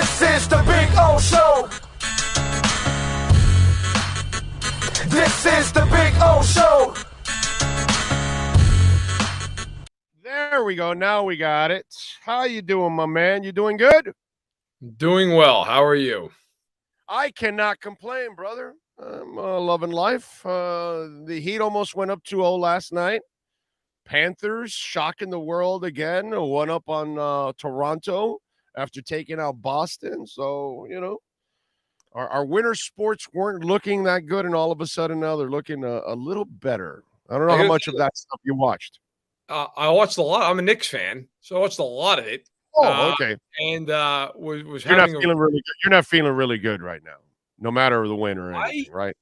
This is the Big O Show. This is the Big O Show. There we go. Now we got it. How you doing, my man? You doing good? Doing well. How are you? I cannot complain, brother. I'm loving life. The Heat almost went up 2-0 last night. Panthers shocking the world again. One up on Toronto after taking out Boston. So, you know, our winter sports weren't looking that good, and all of a sudden now they're looking a little better. I don't know how much of that stuff you watched. I watched a lot. I'm a Knicks fan, so I watched a lot of it. Oh, okay. And was You're not having feeling really good. You're not feeling really good right now, no matter the win or anything, right?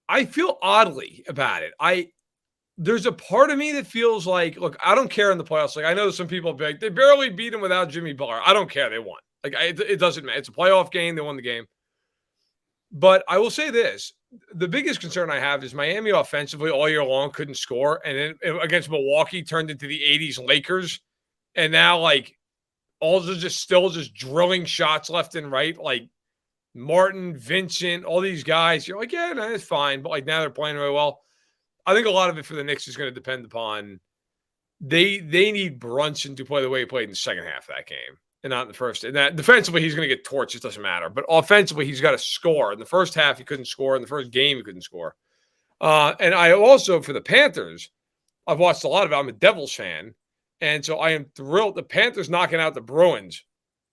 I feel oddly about it. There's a part of me that feels like, look, I don't care in the playoffs. Like, I know some people be like, they barely beat him without Jimmy Butler. I don't care. They won. Like, it doesn't matter. It's a playoff game. They won the game. But I will say this. The biggest concern I have is Miami offensively all year long couldn't score. And then against Milwaukee turned into the 80s Lakers. And now, like, all just still just drilling shots left and right. Like, Martin, Vincent, all these guys. You're like, yeah, no, it's fine. But, like, now they're playing really well. I think a lot of it for the Knicks is going to depend upon they need Brunson to play the way he played in the second half of that game and not in the first. And that defensively, he's going to get torched. It doesn't matter. But offensively, he's got to score. In the first half, he couldn't score. In the first game, he couldn't score. And I also, for the Panthers, I've watched a lot of it. I'm a Devils fan. And so I am thrilled. The Panthers knocking out the Bruins.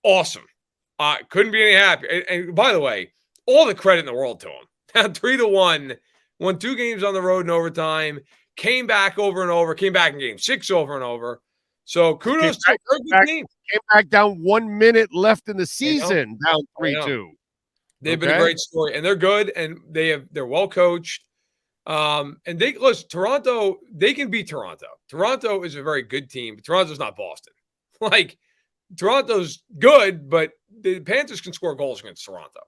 Awesome. Couldn't be any happier. And by the way, all the credit in the world to them. 3-1. Won 2 games on the road in overtime, came back over and over, came back in game 6 over and over. So kudos to a good team. Came back down 1 minute left in the season, down 3-2. They've been a great story, and they're good, and they're well coached. And listen, Toronto, they can beat Toronto. Toronto is a very good team, but Toronto's not Boston. Like, Toronto's good, but the Panthers can score goals against Toronto.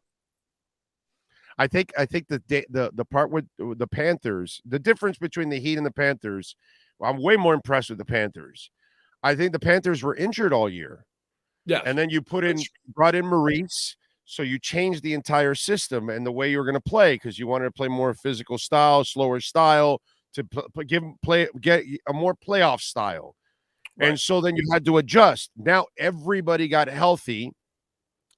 I think the part with the Panthers, the difference between the Heat and the Panthers, I'm way more impressed with the Panthers. I think the Panthers were injured all year. Yeah. And then you brought in Maurice, so you changed the entire system and the way you were going to play because you wanted to play more physical style, slower style, to get a more playoff style. Right. And so then you had to adjust. Now everybody got healthy,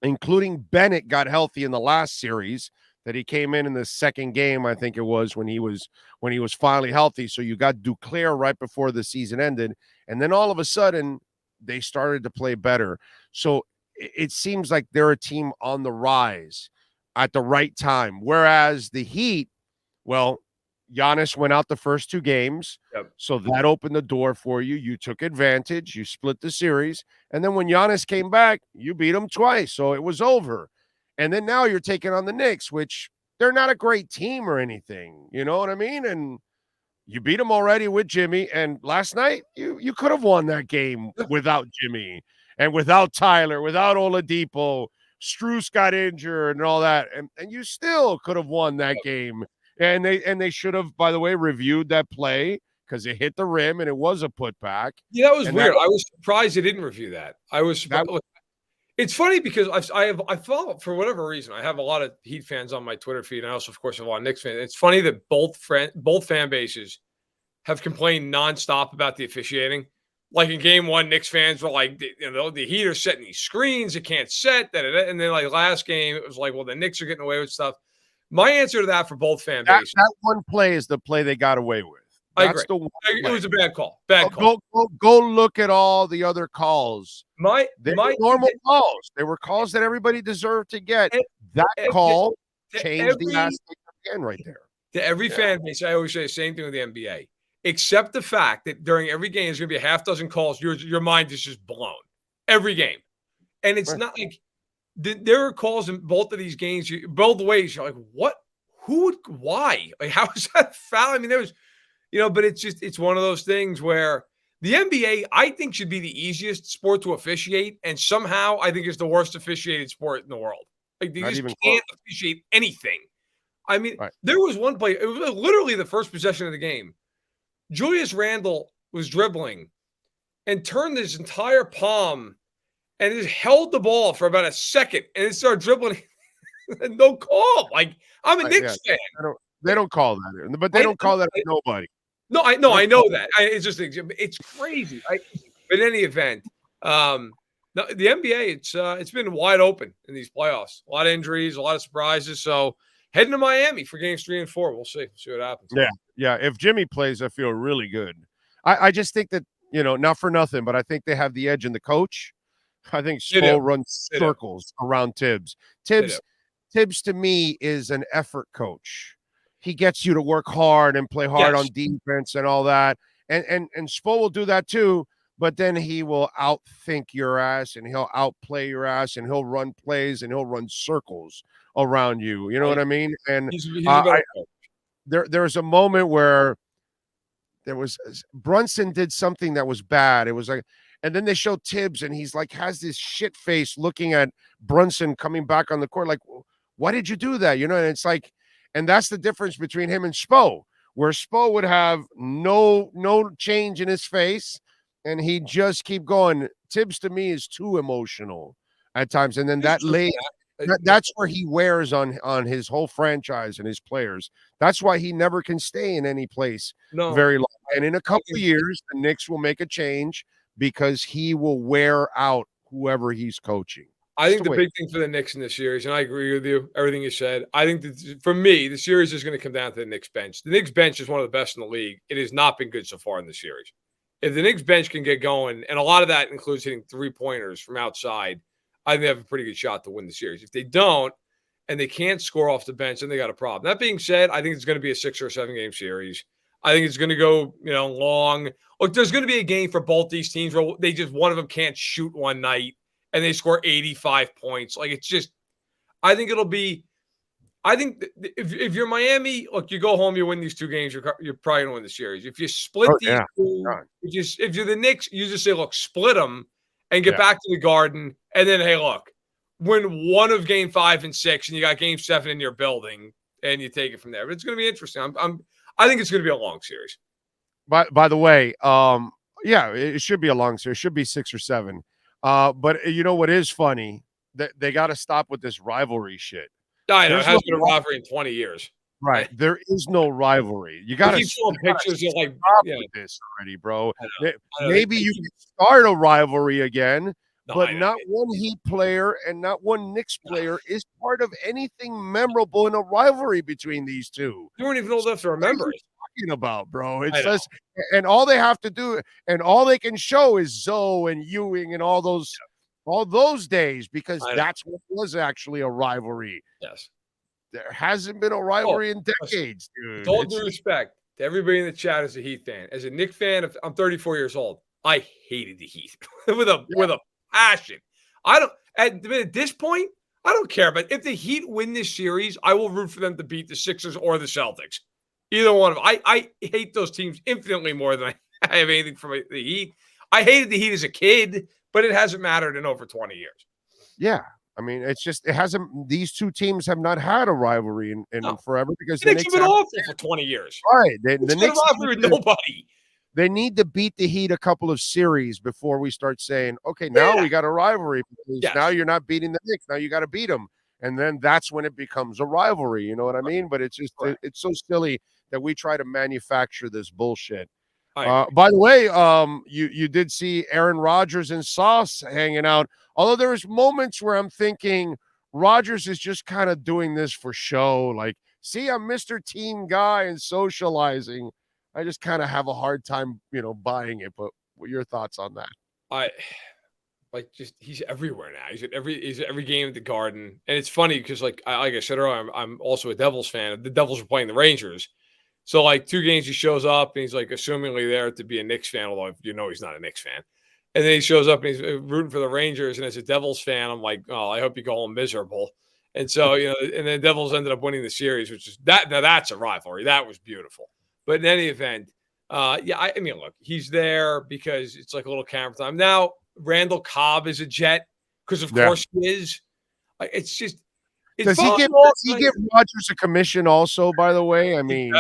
including Bennett got healthy in the last series. That he came in the second game, I think it was when he was finally healthy. So you got Duclair right before the season ended, and then all of a sudden they started to play better. So it seems like they're a team on the rise at the right time. Whereas the Heat, well, Giannis went out the first 2 games, so that opened the door for you. You took advantage, you split the series, and then when Giannis came back, you beat him twice, so it was over. And then now you're taking on the Knicks, which they're not a great team or anything. You know what I mean? And you beat them already with Jimmy. And last night, you could have won that game without Jimmy and without Tyler, without Oladipo. Strus got injured and all that. And you still could have won that game. And they should have, by the way, reviewed that play because it hit the rim and it was a putback. Yeah, that was weird. I was surprised they didn't review that. I was surprised. It's funny because I follow, for whatever reason, I have a lot of Heat fans on my Twitter feed, and I also, of course, have a lot of Knicks fans. It's funny that both fan bases have complained nonstop about the officiating. Like in Game 1, Knicks fans were like, the Heat are setting these screens, it can't set, and then like last game, it was like, well, the Knicks are getting away with stuff. My answer to that for both fan bases, that one play is the play they got away with. That's I agree. It was a bad call. Go look at all the other calls. They were normal calls. They were calls that everybody deserved to get. That call changed the aspect again right there. To every fan base, I always say the same thing with the NBA. Except the fact that during every game, there's going to be a half dozen calls. Your mind is just blown. Every game. And it's not like there are calls in both of these games, both ways. You're like, what? Why? Like, how is that foul? I mean, there was – but it's one of those things where the NBA, I think, should be the easiest sport to officiate, and somehow I think it's the worst officiated sport in the world. Like, they just can't officiate anything. I mean, There was one play, it was literally the first possession of the game. Julius Randle was dribbling and turned his entire palm and just held the ball for about a second and then started dribbling. No call. Like, I'm a Knicks fan. They don't call that, but they don't call that to nobody. No, I know that. It's just it's crazy. But in any event, no, the NBA it's been wide open in these playoffs. A lot of injuries, a lot of surprises. So heading to Miami for games 3 and 4. We'll see what happens. Yeah. If Jimmy plays, I feel really good. I just think that, not for nothing, but I think they have the edge in the coach. I think Spo runs circles around Tibbs. Tibbs to me is an effort coach. He gets you to work hard and play hard on defense and all that. And Spo will do that too, but then he will outthink your ass and he'll outplay your ass and he'll run plays and he'll run circles around you. You know what I mean? And he's a better coach. There was a moment where Brunson did something that was bad. It was like, and then they show Tibbs and he's like, has this shit face looking at Brunson coming back on the court. Like, why did you do that? And it's like, and that's the difference between him and Spo, where Spo would have no change in his face and he'd just keep going. Tibbs to me is too emotional at times. And then that's where he wears on his whole franchise and his players. That's why he never can stay in any place very long. And in a couple of years, the Knicks will make a change because he will wear out whoever he's coaching. I think the big thing for the Knicks in this series, and I agree with you, everything you said, I think that for me, the series is going to come down to the Knicks bench. The Knicks bench is one of the best in the league. It has not been good so far in the series. If the Knicks bench can get going, and a lot of that includes hitting 3-pointers from outside, I think they have a pretty good shot to win the series. If they don't, and they can't score off the bench, then they got a problem. That being said, I think it's going to be a 6 or 7 game series. I think it's going to go, long. Look, there's going to be a game for both these teams where one of them can't shoot one night and they score 85 points. Like, it's just, I think if you're Miami, look, you go home, you win these 2 games, you're probably going to win the series. If you split these two, if you're the Knicks, you just say, look, split them and get back to the Garden. And then, hey, look, win one of game 5 and 6 and you got game 7 in your building and you take it from there. But it's going to be interesting. I think it's going to be a long series. By the way, it should be a long series. It should be 6 or 7. But you know what is funny? That they got to stop with this rivalry shit. I know. It hasn't been a rivalry in 20 years. Right. There is no rivalry. You got to show pictures of like with this already, bro. Maybe you can start a rivalry again, but not one Heat player and not one Knicks player is part of anything memorable in a rivalry between these two. You weren't even old enough to remember it. Talking about, bro. It's just, and all they have to do, and all they can show is Zoe and Ewing and all those days, because that's what was actually a rivalry. Yes. There hasn't been a rivalry in decades, dude. With all due respect to everybody in the chat as a Heat fan. As a Knicks fan, I'm 34 years old. I hated the Heat with a passion. At this point, I don't care. But if the Heat win this series, I will root for them to beat the Sixers or the Celtics. Either one of them. I hate those teams infinitely more than I have anything from the Heat. I hated the Heat as a kid, but it hasn't mattered in over 20 years. Yeah. I mean, it's just, it hasn't, these two teams have not had a rivalry in forever, because the Knicks have been awful for 20 years. Right. The Knicks a rivalry with nobody. They need to beat the Heat a couple of series before we start saying, okay, now we got a rivalry. Now you're not beating the Knicks. Now you got to beat them. And then that's when it becomes a rivalry. You know what I mean? But it's just, it's so silly that we try to manufacture this bullshit. By the way, you did see Aaron Rodgers and Sauce hanging out. Although there was moments where I'm thinking Rodgers is just kind of doing this for show. Like, see, I'm Mr. Team Guy and socializing. I just kind of have a hard time, buying it. But what are your thoughts on that? He's everywhere now. He's at every game at the Garden, and it's funny because like I said earlier, I'm also a Devils fan. The Devils are playing the Rangers, so like 2 games he shows up and he's like assumingly there to be a Knicks fan, although he's not a Knicks fan. And then he shows up and he's rooting for the Rangers, and as a Devils fan, I'm like, oh, I hope you go home miserable. And so and the Devils ended up winning the series, which is that's a rivalry. That was beautiful. But in any event, I mean, look, he's there because it's like a little camera time. Now, Randall Cobb is a Jet because, of course, he is. It's just. Does he give Rodgers a commission also, by the way? I mean,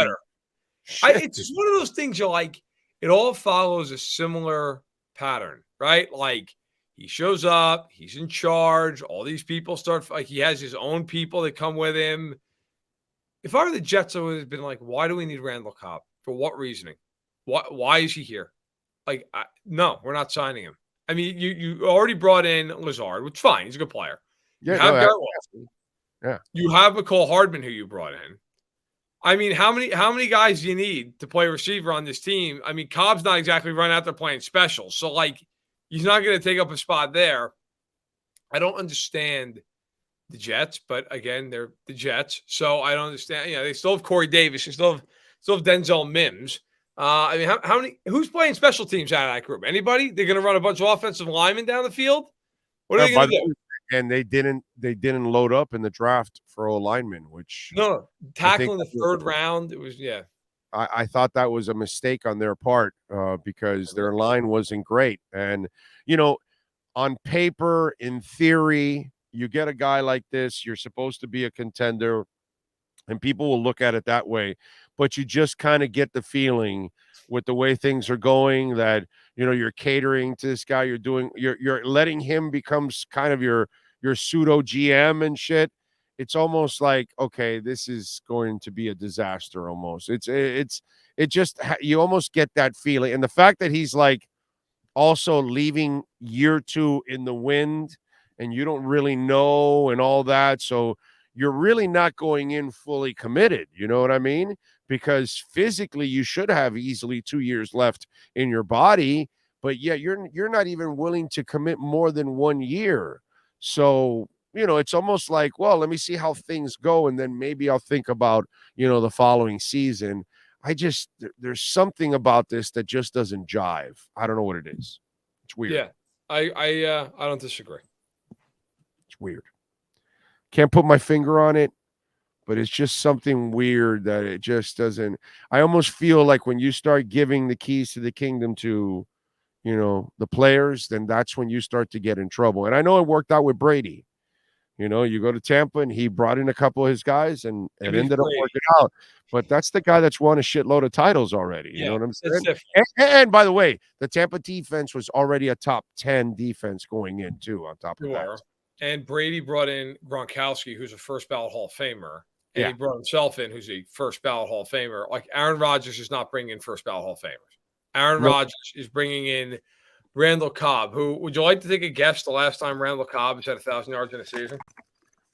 it's just one of those things you're like, it all follows a similar pattern, right? Like, He shows up. He's in charge. All these people start like he has his own people that come with him. If I were the Jets, I would have been like, why do we need Randall Cobb? For what reasoning? Why is he here? Like, no, we're not signing him. I mean, you already brought in Lazard, which is fine. He's a good player. Yeah, you have no, Garrett Wilson. Yeah. You have McCole Hardman, who you brought in. I mean, how many guys do you need to play receiver on this team? I mean, Cobb's not exactly running out there playing special. So, like, he's not going to take up a spot there. I don't understand the Jets, but again, they're the Jets. So I don't understand. You know, they still have Corey Davis. They still have Denzel Mims. I mean, how many? Who's playing special teams out of that group? Anybody? They're going to run a bunch of offensive linemen down the field. What are they going to do? And they didn't load up in the draft for O linemen, which tackling the third round. It was I thought that was a mistake on their part because their line wasn't great. And you know, on paper, in theory, you get a guy like this, you're supposed to be a contender, and people will look at it that way. But you just kind of get the feeling with the way things are going that, you know, you're catering to this guy. You're letting him becomes kind of your pseudo GM and shit. It's almost like, okay, this is going to be a disaster almost. You almost get that feeling. And the fact that he's like also leaving year 2 in the wind and you don't really know and all that. So you're really not going in fully committed. You know what I mean? Because physically you should have easily 2 years left in your body, but yeah, you're not even willing to commit more than 1 year. So, you know, it's almost like, well, let me see how things go, and then maybe I'll think about, you know, the following season. There's something about this that just doesn't jive. I don't know what it is. It's weird. Yeah, I don't disagree. It's weird. Can't put my finger on it, but it's just something weird that it just doesn't. I almost feel like when you start giving the keys to the kingdom to, you know, the players, then that's when you start to get in trouble. And I know it worked out with Brady. You know, you go to Tampa and he brought in a couple of his guys and it ended up working out. But that's the guy that's won a shitload of titles already. You know what I'm saying? And by the way, the Tampa defense was already a top 10 defense going in too, on top of that. And Brady brought in Gronkowski, who's a first ballot Hall of Famer. And he brought himself in, who's a first ballot Hall of Famer. Like Aaron Rodgers is not bringing in first ballot Hall of Famers. Aaron Rodgers is bringing in Randall Cobb, who would you like to take a guess the last time Randall Cobb has had 1,000 yards in a season?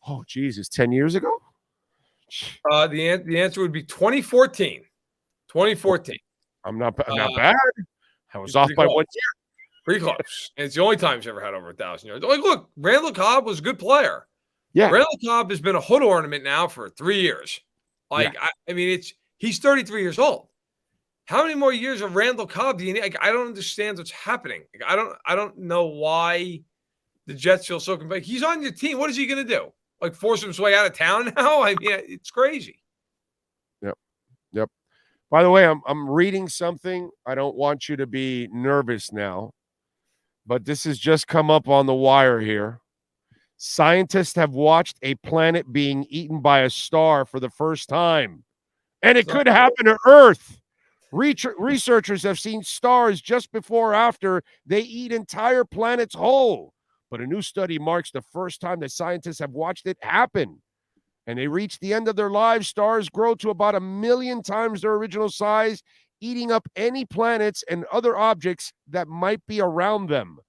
Oh, Jesus, 10 years ago? The answer would be 2014. 2014. I'm not bad. I was off by 1 year. Pretty close. And it's the only time he's ever had over 1,000 yards. Like, look, Randall Cobb was a good player. Yeah. Randall Cobb has been a hood ornament now for 3 years. Like, I mean, he's 33 years old. How many more years of Randall Cobb do you need? Like, I don't understand what's happening. Like, I don't know why the Jets feel so competitive. He's on your team. What is he going to do? Like, force his way out of town now? I mean, it's crazy. Yep. By the way, I'm reading something. I don't want you to be nervous now, but this has just come up on the wire here. Scientists have watched a planet being eaten by a star for the first time, and it could happen to Earth. Researchers have seen stars just before or after they eat entire planets whole. But a new study marks the first time that scientists have watched it happen. And they reach the end of their lives. Stars grow to about 1 million times their original size, eating up any planets and other objects that might be around them.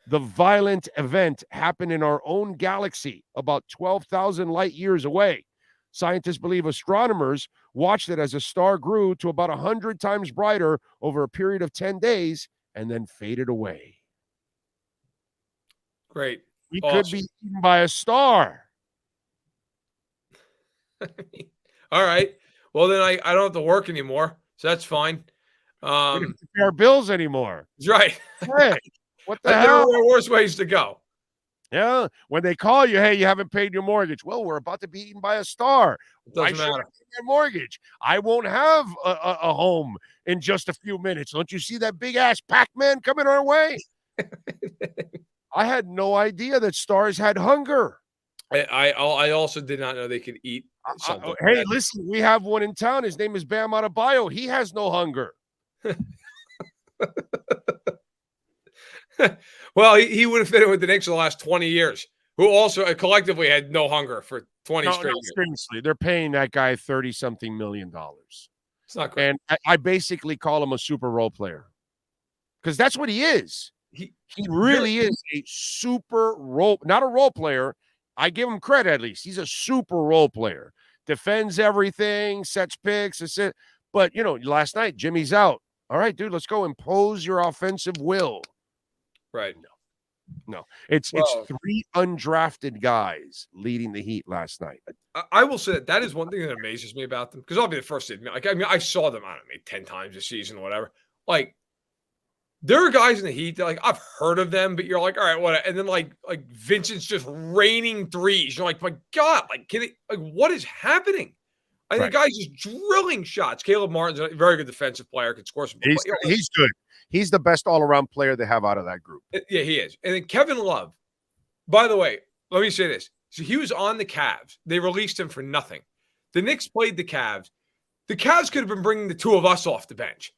The violent event happened in our own galaxy, about 12,000 light years away. Scientists believe astronomers watched it as a star grew to about 100 times brighter over a period of 10 days and then faded away. Great. We could be eaten by a star. All right. Well, then I don't have to work anymore, so that's fine. We don't have to pay our bills anymore. That's right. Hey, what the hell? There are worse ways to go. Yeah, when they call you, hey, you haven't paid your mortgage. Well, we're about to be eaten by a star. It doesn't matter. My mortgage. I won't have a home in just a few minutes. Don't you see that big ass Pac-Man coming our way? I had no idea that stars had hunger. I also did not know they could eat something. Hey, listen, we have one in town. His name is Bam Adebayo. He has no hunger. Well, he would have fit in with the Knicks for the last 20 years, who also collectively had no hunger for 20 straight years. Seriously, they're paying that guy $30-something million. It's not great. And I basically call him a super role player because that's what he is. He really is a super role, not a role player. I give him credit at least. He's a super role player. Defends everything, sets picks, assists. But, last night, Jimmy's out. All right, dude, let's go impose your offensive will. Right. No. It's 3 undrafted guys leading the Heat last night. I will say that is one thing that amazes me about them, because I'll be the first to admit, I saw them, 10 times this season or whatever. Like, there are guys in the Heat that, I've heard of them, but you're like, all right, what? And then, like Vincent's just raining threes. You're like, my God, what is happening? The guy's just drilling shots. Caleb Martin's a very good defensive player, can score some. He's good. He's the best all-around player they have out of that group. Yeah, he is. And then Kevin Love, by the way, let me say this. So he was on the Cavs. They released him for nothing. The Knicks played the Cavs. The Cavs could have been bringing the two of us off the bench.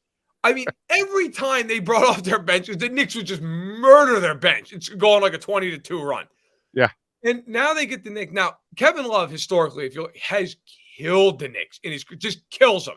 Every time they brought off their benches, the Knicks would just murder their bench. It's going like a 20-2 run. Yeah. And now they get the Knicks. Now, Kevin Love, historically, has killed the Knicks, and he just kills them.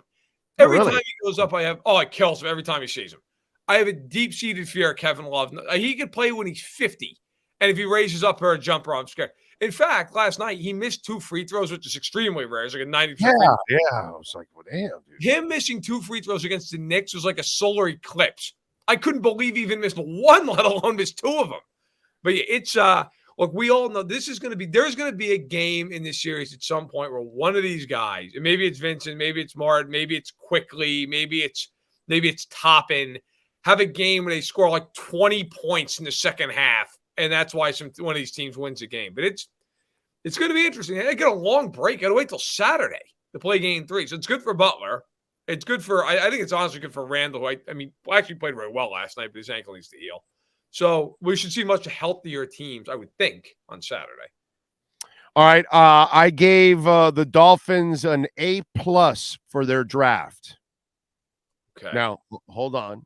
Every time he goes up, it kills him every time he sees him. I have a deep-seated fear of Kevin Love. He could play when he's 50, and if he raises up for a jumper, I'm scared. In fact, last night, he missed 2 free throws, which is extremely rare. It's like a 90%. Yeah. I was like, well, damn, dude. Him missing 2 free throws against the Knicks was like a solar eclipse. I couldn't believe he even missed 1, let alone missed 2 of them. But yeah, it's look, we all know there's going to be a game in this series at some point where one of these guys, and maybe it's Vincent, maybe it's Martin, maybe it's Quickly, maybe it's Toppin, have a game where they score like 20 points in the second half, and that's why one of these teams wins a game. But it's going to be interesting. They get a long break. Got to wait till Saturday to play game 3. So it's good for Butler. It's good for, I think it's honestly good for Randall, who actually played very well last night, but his ankle needs to heal. So we should see much healthier teams, I would think, on Saturday. All right. I gave the Dolphins an A+ for their draft. Okay. Now, hold on.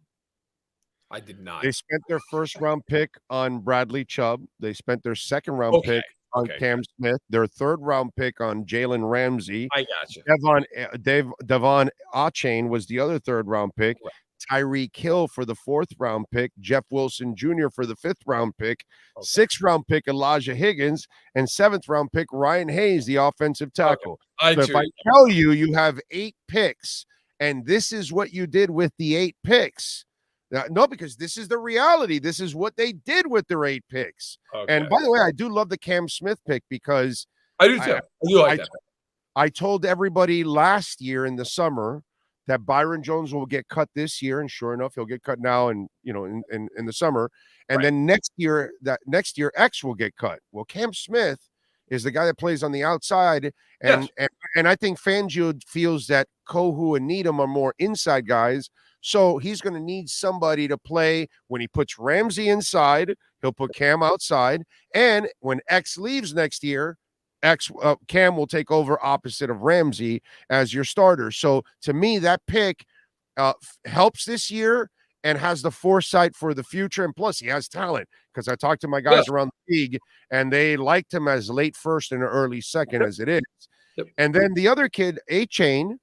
I did not. They spent their first-round pick on Bradley Chubb. They spent their second-round pick on Cam Smith. Their third-round pick on Jalen Ramsey. I got you. Devon Achane was the other third-round pick. Right. Tyreek Hill for the 4th-round pick. Jeff Wilson Jr. for the 5th-round pick. 6th-round pick Elijah Higgins. And 7th-round pick Ryan Hayes, the offensive tackle. So if I tell you have 8 picks, and this is what you did with the 8 picks. No, because this is the reality. This is what they did with their 8 picks. Okay. And by the way, I do love the Cam Smith pick because I do too. I do like that. I told everybody last year in the summer that Byron Jones will get cut this year, and sure enough, he'll get cut now and in the summer. And then next year X will get cut. Well, Cam Smith is the guy that plays on the outside, and I think Fangio feels that Kohu and Needham are more inside guys. So he's going to need somebody to play when he puts Ramsey inside. He'll put Cam outside. And when X leaves next year, Cam will take over opposite of Ramsey as your starter. So to me, that pick helps this year and has the foresight for the future. And plus, he has talent because I talked to my guys around the league, and they liked him as late first and early second as it is. And then the other kid, A-Chain,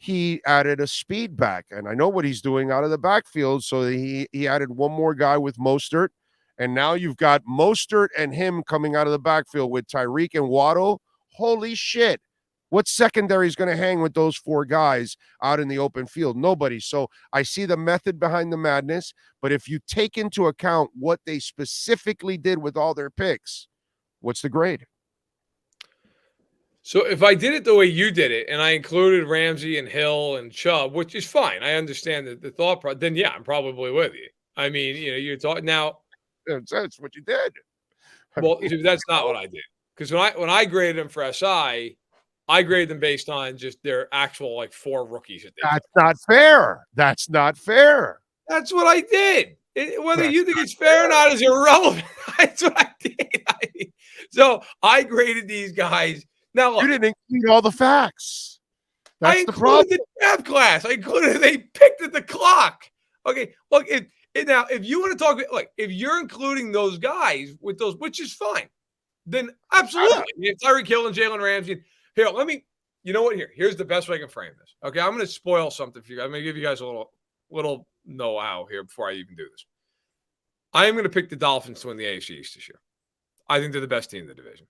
he added a speed back, and I know what he's doing out of the backfield. So he added one more guy with Mostert, and now you've got Mostert and him coming out of the backfield with Tyreek and Waddle. Holy shit. What secondary is going to hang with those 4 guys out in the open field? Nobody. So I see the method behind the madness, but if you take into account what they specifically did with all their picks, what's the grade? So if I did it the way you did it, and I included Ramsey and Hill and Chubb, which is fine, I understand the thought process, then yeah, I'm probably with you. I mean, you're talking now. That's what you did. Well, that's not what I did. Because when I graded them for SI, I graded them based on just their actual 4 rookies. That's not fair. That's not fair. That's what I did. Whether you think it's fair or not is irrelevant. That's what I did. So I graded these guys. Now, look, you didn't include all the facts. That's I included the draft class. I included they picked at the clock. Okay, look, Now, if you want to talk, like, if you're including those guys with those, which is fine, then absolutely. If Tyreek Hill and Jalen Ramsey. Here, you know what? Here's the best way I can frame this. Okay, I'm going to spoil something for you. I'm going to give you guys a little know-how here before I even do this. I am going to pick the Dolphins to win the AFC East this year. I think they're the best team in the division.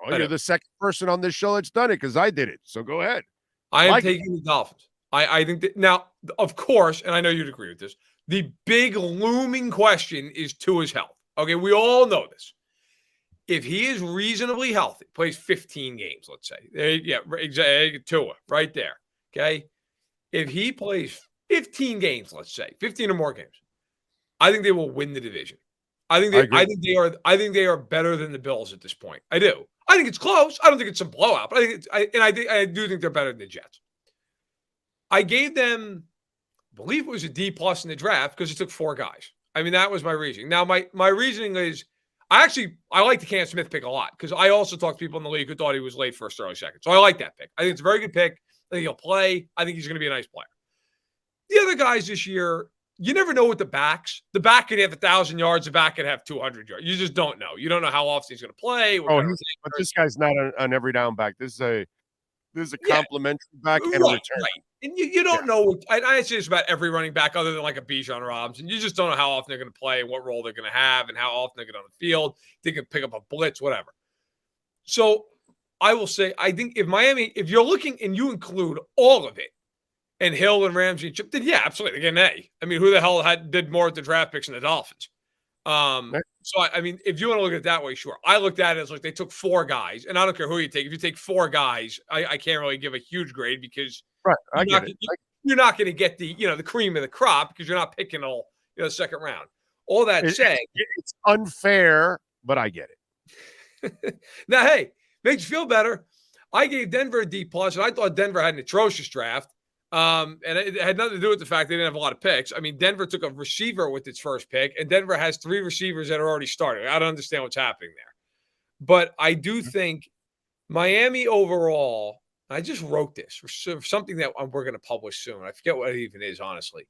Oh, you're the second person on this show that's done it because I did it. So go ahead. I am taking the Dolphins. I think that now, of course, and I know you'd agree with this, the big looming question is Tua's health. Okay, we all know this. If he is reasonably healthy, plays 15 games, let's say. Exactly. Tua, right there. Okay. If he plays 15 games, let's say, 15 or more games, I think they will win the division. I think they are better than the Bills at this point. I do. I think it's close. I don't think it's a blowout, but I do think they're better than the Jets. I gave them, I believe it was a D+ in the draft because it took 4 guys. I mean, that was my reasoning. Now, my reasoning is I like the Cam Smith pick a lot because I also talked to people in the league who thought he was late first, early second. So I like that pick. I think it's a very good pick. I think he'll play. I think he's going to be a nice player. The other guys this year, you never know with the backs. The back could have 1,000 yards. The back could have 200 yards. You just don't know. You don't know how often he's going to play. But this guy's not an every down back. This is a complimentary back and a return. Right. And you don't know. I say this about every running back other than like a Bijan Robinson. You just don't know how often they're going to play and what role they're going to have and how often they're going to on the field. They can pick up a blitz, whatever. So I will say, I think if you're looking and you include all of it, and Hill and Ramsey and Chip, then yeah, absolutely. They get an A. I mean, who the hell did more at the draft picks than the Dolphins? So, I mean, if you want to look at it that way, sure. I looked at it as like they took 4 guys, and I don't care who you take. If you take 4 guys, I can't really give a huge grade because you're not going to get the cream of the crop because you're not picking all second round. All that said, it's unfair, but I get it. Now, hey, makes you feel better. I gave Denver a D+, and I thought Denver had an atrocious draft. And it had nothing to do with the fact they didn't have a lot of picks. I mean, Denver took a receiver with its first pick, and Denver has 3 receivers that are already starting. I don't understand what's happening there. But I do think Miami overall, I just wrote this for something that we're going to publish soon. I forget what it even is, honestly.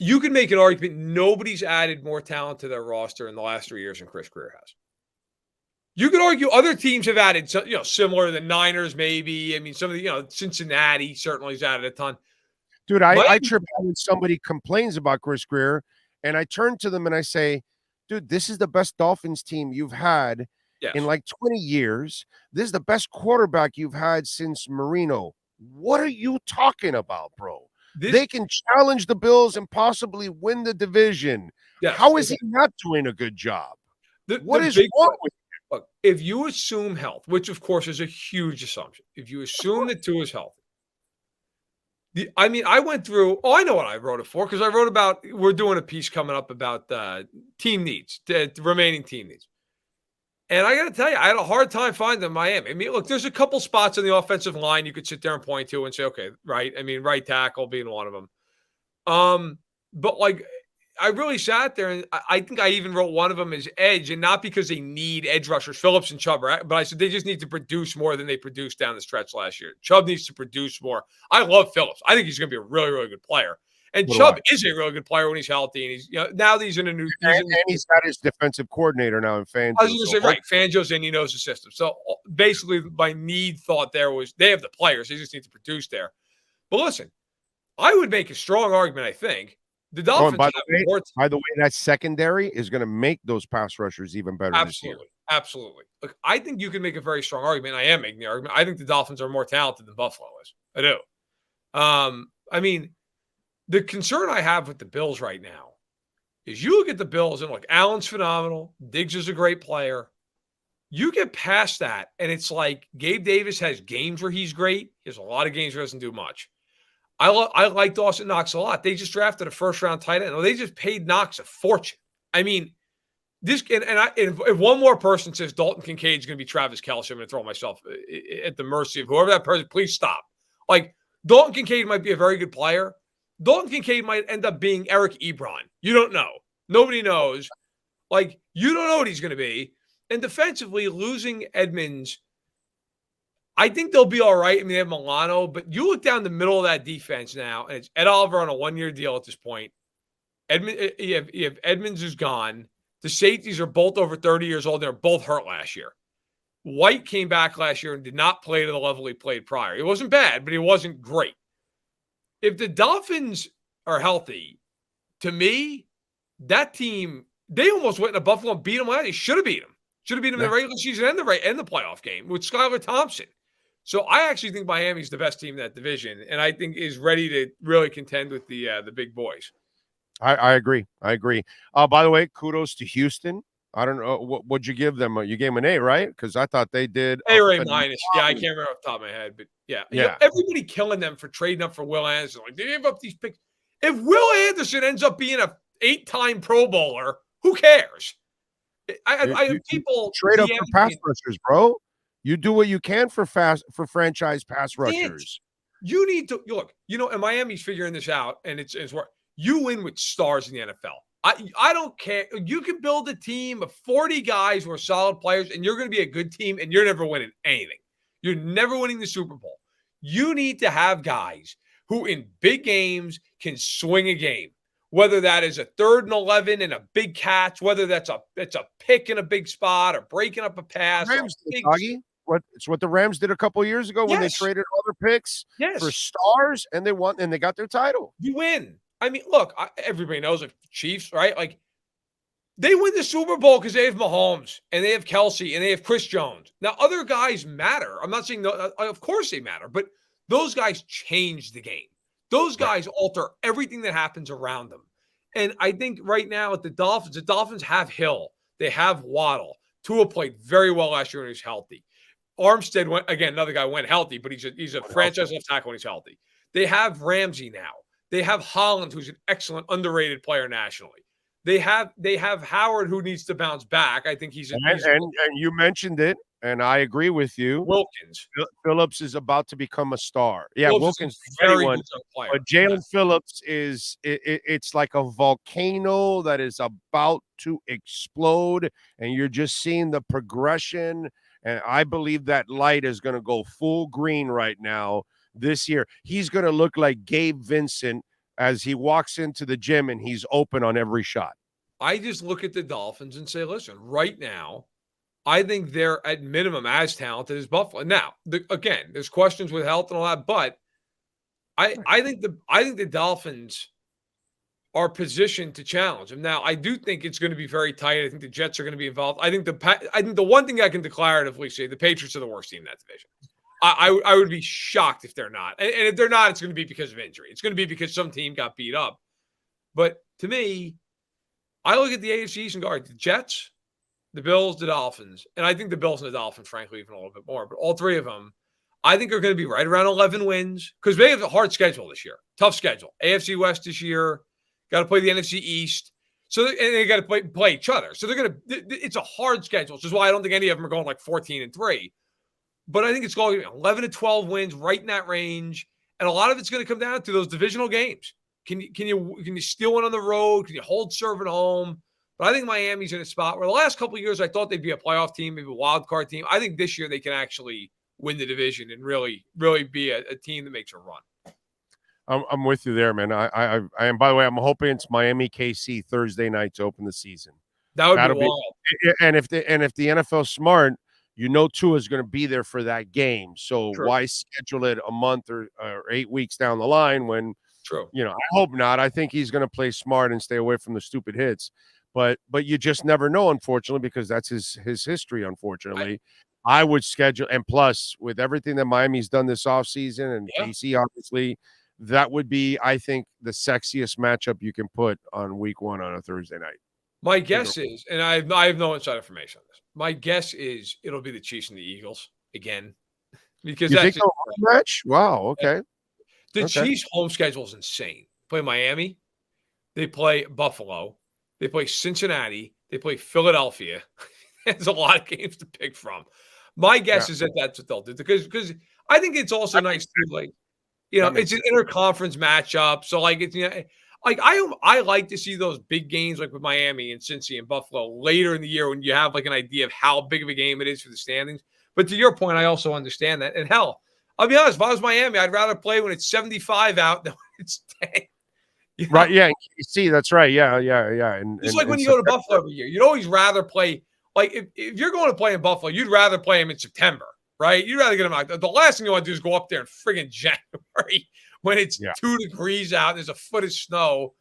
You can make an argument nobody's added more talent to their roster in the last 3 years than Chris Greer has. You could argue other teams have added, similar to the Niners, maybe. I mean, some of the, Cincinnati certainly has added a ton. Dude, I trip out when somebody complains about Chris Greer, and I turn to them and I say, dude, this is the best Dolphins team you've had in like 20 years. This is the best quarterback you've had since Marino. What are you talking about, bro? They can challenge the Bills and possibly win the division. Yes. How is he not doing a good job? What is wrong with him? Look, if you assume health, which of course is a huge assumption, if you assume that Tua is healthy, I went through, I know what I wrote it for because I wrote about, we're doing a piece coming up about team needs, the remaining team needs. And I got to tell you, I had a hard time finding Miami. I mean, look, there's a couple spots on the offensive line you could sit there and point to and say, okay, right. I mean, right tackle being one of them. But like, I really sat there, and I think I even wrote one of them as edge, and not because they need edge rushers, Phillips and Chubb, right? But I said they just need to produce more than they produced down the stretch last year. Chubb needs to produce more. I love Phillips. I think he's going to be a really, really good player. And Chubb is a really good player when he's healthy, and he's now that he's in a new. He's got his defensive coordinator now in Fangio. I was going to say, right, Fangio's in, he knows the system. So basically, my need thought there was they have the players, they just need to produce there. But listen, I would make a strong argument, I think. The Dolphins. By the way, that secondary is going to make those pass rushers even better this year. Absolutely. Look, I think you can make a very strong argument. I am making the argument. I think the Dolphins are more talented than Buffalo is. I do. I mean, the concern I have with the Bills right now is you look at the Bills and look, Allen's phenomenal. Diggs is a great player. You get past that, and it's like Gabe Davis has games where he's great. He has a lot of games where he doesn't do much. I like Dawson Knox a lot. They just drafted a first-round tight end. They just paid Knox a fortune. I mean, if one more person says Dalton Kincaid's going to be Travis Kelce, I'm going to throw myself at the mercy of whoever that person. Please stop. Like, Dalton Kincaid might be a very good player. Dalton Kincaid might end up being Eric Ebron. You don't know. Nobody knows. Like, you don't know what he's going to be. And defensively, losing Edmonds, I think they'll be all right. I mean, they have Milano, but you look down the middle of that defense now, and it's Ed Oliver on a 1-year deal at this point. You have Edmonds who's gone. The safeties are both over 30 years old. They're both hurt last year. White came back last year and did not play to the level he played prior. It wasn't bad, but he wasn't great. If the Dolphins are healthy, to me, that team, they almost went into Buffalo and beat them. They should have beat them. Should have beat them in the regular season and the playoff game with Skylar Thompson. So I actually think Miami's the best team in that division, and I think is ready to really contend with the big boys. I agree. By the way, kudos to Houston. I don't know what'd you give them. You gave them an A, right? Because I thought they did A minus. Yeah, I can't remember off the top of my head, but yeah. You know, everybody killing them for trading up for Will Anderson. Like they gave up these picks. If Will Anderson ends up being a 8-time Pro Bowler, who cares? I people trade up for pass rushers, bro. You do what you can for franchise pass rushers. You need to look. You know, and Miami's figuring this out, and it's work. You win with stars in the NFL. I don't care. You can build a team of 40 guys who are solid players, and you're going to be a good team, and you're never winning anything. You're never winning the Super Bowl. You need to have guys who in big games can swing a game, whether that is a 3rd and 11 and a big catch, whether that's a pick in a big spot or breaking up a pass. It's what the Rams did a couple of years ago when they traded other picks for stars, and they won, and they got their title. You win. I mean, look, everybody knows the Chiefs, right? Like, they win the Super Bowl because they have Mahomes, and they have Kelsey, and they have Chris Jones. Now, other guys matter. I'm not saying, of course they matter, but those guys change the game. Those guys alter everything that happens around them. And I think right now at the Dolphins have Hill. They have Waddle. Tua played very well last year when he was healthy. Armstead went, again, another guy went healthy, but he's a franchise left tackle when he's healthy. They have Ramsey now. They have Holland, who's an excellent, underrated player nationally. They have Howard, who needs to bounce back. I think he's and you mentioned it, and I agree with you. Wilkins. Phillips is about to become a star. Yeah, Wilkins is very good player. But Jalen Phillips it's like a volcano that is about to explode, and you're just seeing the progression. And I believe that light is going to go full green right now this year. He's going to look like Gabe Vincent as he walks into the gym and he's open on every shot. I just look at the Dolphins and say, listen, right now, I think they're at minimum as talented as Buffalo. Now, again, there's questions with health and all that, but I think the Dolphins are positioned to challenge them. Now, I do think it's going to be very tight. I think the Jets are going to be involved. I think the one thing I can declaratively say, the Patriots are the worst team in that division. I would be shocked if they're not. And if they're not, it's going to be because of injury. It's going to be because some team got beat up. But to me, I look at the AFC East and go, all right, the Jets, the Bills, the Dolphins, and I think the Bills and the Dolphins, frankly, even a little bit more. But all three of them, I think are going to be right around 11 wins because they have a hard schedule this year. Tough schedule. AFC West this year. Got to play the NFC East. And they got to play each other. So it's a hard schedule, which is why I don't think any of them are going like 14-3. But I think it's going to be 11-12 wins, right in that range. And a lot of it's going to come down to those divisional games. Can you steal one on the road? Can you hold serve at home? But I think Miami's in a spot where the last couple of years I thought they'd be a playoff team, maybe a wild card team. I think this year they can actually win the division and really, really be a team that makes a run. I'm with you there, man. I am. By the way, I'm hoping it's Miami KC Thursday night to open the season. That would be wild. And if the NFL's smart, you know Tua is going to be there for that game. So why schedule it a month or 8 weeks down the line when? True. I hope not. I think he's going to play smart and stay away from the stupid hits. But you just never know, unfortunately, because that's his history. Unfortunately, I would schedule, and plus with everything that Miami's done this offseason and KC, obviously. That would be, I think, the sexiest matchup you can put on week 1 on a Thursday night. My guess is, and I have no inside information on this. My guess is it'll be the Chiefs and the Eagles again. Because you think match? Wow, okay. The Chiefs' home schedule is insane. They play Miami, they play Buffalo, they play Cincinnati, they play Philadelphia. There's a lot of games to pick from. My guess is that that's what they'll do because I think it's also nice to like. It's an interconference matchup. So, I like to see those big games like with Miami and Cincy and Buffalo later in the year when you have like an idea of how big of a game it is for the standings. But to your point, I also understand that. And hell, I'll be honest, if I was Miami, I'd rather play when it's 75 out than when it's 10. You know? Right, yeah, in KC, that's right. Yeah. And Just like when you go to Buffalo every year, you'd always rather play. Like if you're going to play in Buffalo, you'd rather play him in September, right? You'd rather get him out. The last thing you want to do is go up there in friggin' January when it's 2 degrees out, there's a foot of snow.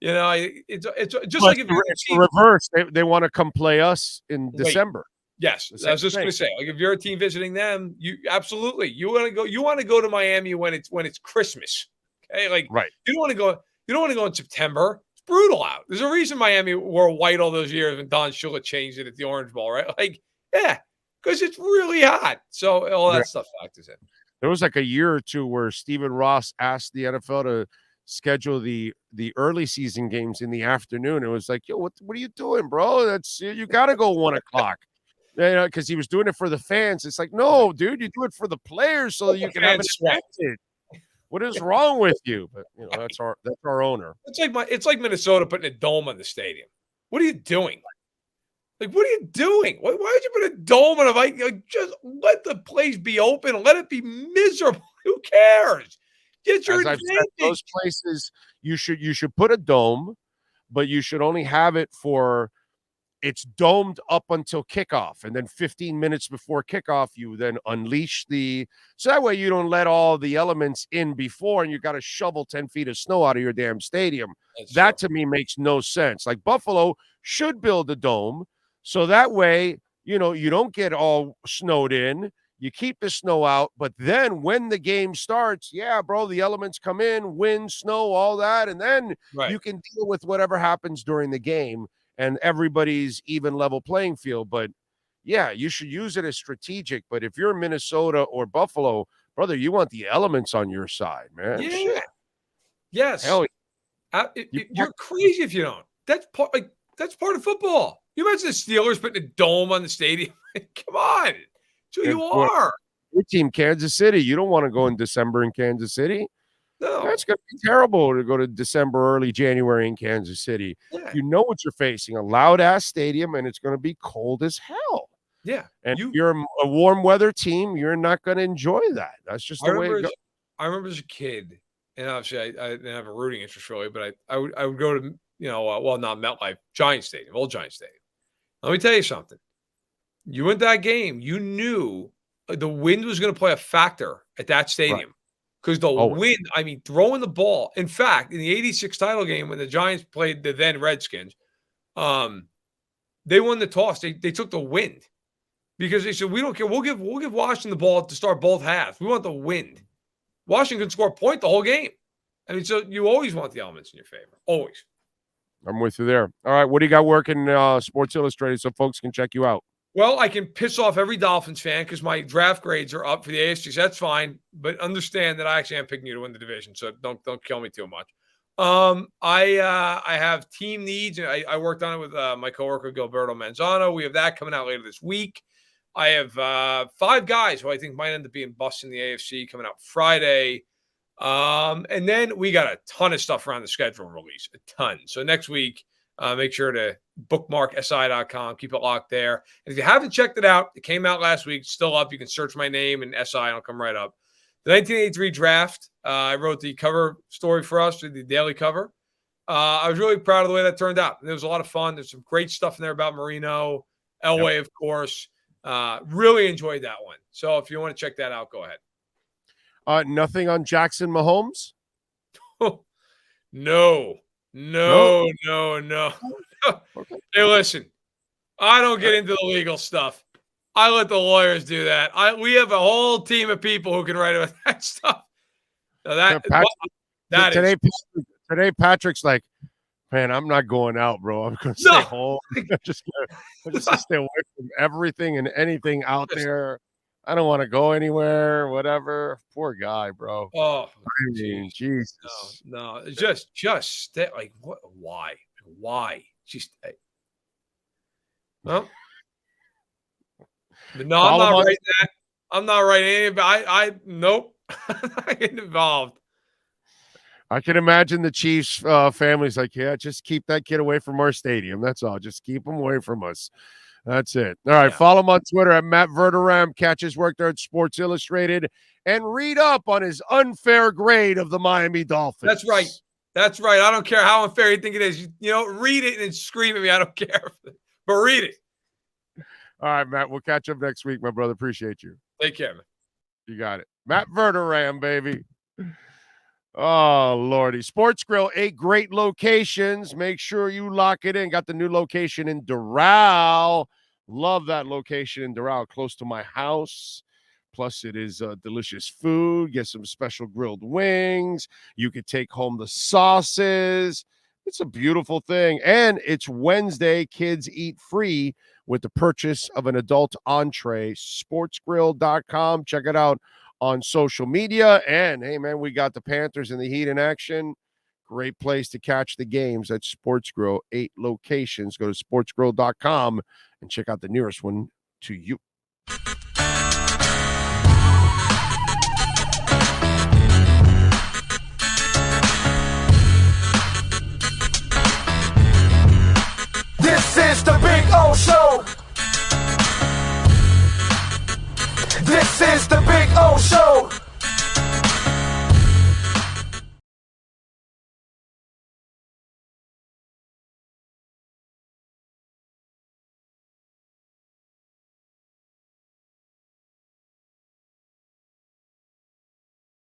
You know, it's just Well, like if you're it's the reverse. They want to come play us in Wait. December. Yes, I was just going to say, like if you're a team visiting them, you absolutely you want to go to Miami when it's Christmas. Okay, like Right. you don't want to go. You don't want to go in September. It's brutal out. There's a reason Miami wore white all those years when Don Shula changed it at the Orange Bowl, right? Like, yeah, because it's really hot. So all that stuff factors in. There was like a year or two where Stephen Ross asked the NFL to schedule the early season games in the afternoon. It was like, yo, what are you doing, bro? That's you got to go 1 o'clock. Yeah, because he was doing it for the fans. It's like, no, dude, you do it for the players so that you can have it expected. What is wrong with you? But you know, that's our owner. It's like Minnesota putting a dome on the stadium. What are you doing? Like, what are you doing? Why would you put a dome on it? Like, just let the place be open and let it be miserable. Who cares? Get your advantage. I've said, those places you should put a dome, but you should only have it for it's domed up until kickoff, and then 15 minutes before kickoff, you then unleash so that way you don't let all the elements in before, and you got to shovel 10 feet of snow out of your damn stadium. That to me makes no sense. Like Buffalo should build a dome, so that way, you know, you don't get all snowed in. You keep the snow out, but then when the game starts, yeah, bro, the elements come in, wind, snow, all that, and then you can deal with whatever happens during the game. And everybody's even level playing field. But yeah, you should use it as strategic. But if you're Minnesota or Buffalo, brother, you want the elements on your side, man. Yeah. Shit. Yes. Hell, you're crazy if you don't. That's part of football. You imagine the Steelers putting a dome on the stadium. Come on. It's who you are. Your team, Kansas City. You don't want to go in December in Kansas City. No. That's going to be terrible to go to December, early January in Kansas City. Yeah. You know what you're facing, a loud-ass stadium, and it's going to be cold as hell. Yeah. And if you're a warm weather team, you're not going to enjoy that. That's just the way it goes. I remember as a kid, and obviously I didn't have a rooting interest really, but I would go to, you know, not MetLife, Giant Stadium, old Giant Stadium. Let me tell you something. You went that game, you knew the wind was going to play a factor at that stadium. Right. Because the wind, I mean, throwing the ball. In fact, in the 86 title game when the Giants played the then Redskins, they won the toss. They took the wind because they said, we don't care. We'll give Washington the ball to start both halves. We want the wind. Washington can score a point the whole game. I mean, so you always want the elements in your favor. Always. I'm with you there. All right, what do you got working Sports Illustrated so folks can check you out? Well, I can piss off every Dolphins fan because my draft grades are up for the AFCs. That's fine, but understand that I actually am picking you to win the division, so don't kill me too much. I have team needs. I worked on it with my coworker Gilberto Manzano. We have that coming out later this week. I have 5 guys who I think might end up being busts in the AFC coming out Friday. And then we got a ton of stuff around the schedule release, a ton. So next week, make sure to bookmark si.com. Keep it locked there. And if you haven't checked it out, it came out last week. It's still up. You can search my name and SI, and it'll come right up. The 1983 draft, I wrote the cover story for us, the daily cover. I was really proud of the way that turned out. It was a lot of fun. There's some great stuff in there about Marino, Elway, of course. Really enjoyed that one. So if you want to check that out, go ahead. Nothing on Jackson Mahomes? No. Okay. Hey, listen, I don't get into the legal stuff. I let the lawyers do that. We have a whole team of people who can write about that stuff. Now today, Patrick's like, man, I'm not going out, bro. I'm going to stay home. I'm just going to stay away from everything and anything out there. I don't want to go anywhere, whatever. Poor guy, bro. Oh, I mean, Jesus. No. Just stay. Like, what? Why? Just. Well, but no, I'm not writing that. I'm not writing anything. Nope. I'm not getting involved. I can imagine the Chiefs families like, yeah, just keep that kid away from our stadium. That's all. Just keep him away from us. That's it. All right. Yeah. Follow him on Twitter at Matt Verderame. Catch his work there at Sports Illustrated and read up on his unfair grade of the Miami Dolphins. That's right. That's right. I don't care how unfair you think it is. Read it and scream at me. I don't care. But read it. All right, Matt. We'll catch up next week, my brother. Appreciate you. Take care, man. You got it. Matt Verderame, baby. Oh, Lordy. Sports Grill, 8 great locations. Make sure you lock it in. Got the new location in Doral. Love that location in Doral, close to my house. Plus, it is delicious food. Get some special grilled wings. You could take home the sauces. It's a beautiful thing. And it's Wednesday. Kids eat free with the purchase of an adult entree. Sportsgrill.com. Check it out on social media. And, hey, man, we got the Panthers and the Heat in action. Great place to catch the games at Sports Grill. 8 locations. Go to sportsgrill.com and check out the nearest one to you. This is the Big O Show. This is the Big O Show.